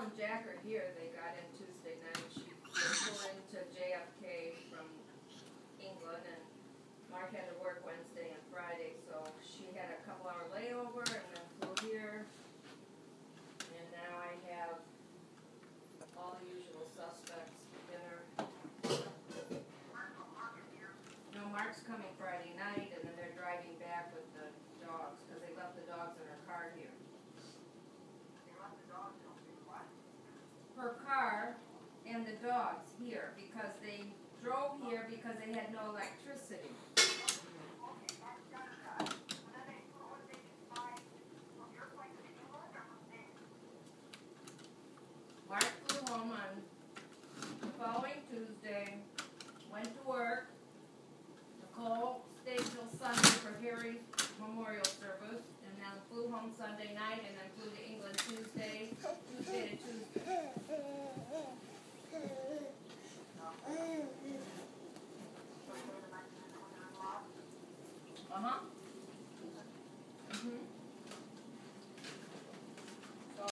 and Jack are here. They got in Tuesday night. She flew into JFK from England, and Mark had to work Wednesday and Friday, so she had a couple-hour layover and then flew here. And now I have all the usual suspects for dinner. No, Mark's coming Friday night, and then they're driving back with the dogs, because they left the dogs in her car here. Her car and the dogs here, because they drove here because they had no electricity. Mark flew home on the following Tuesday, went to work. Nicole stayed till Sunday for Harry's memorial service, and then flew home Sunday night, and then flew to England Tuesday to Tuesday. Uh-huh. Mm-hmm.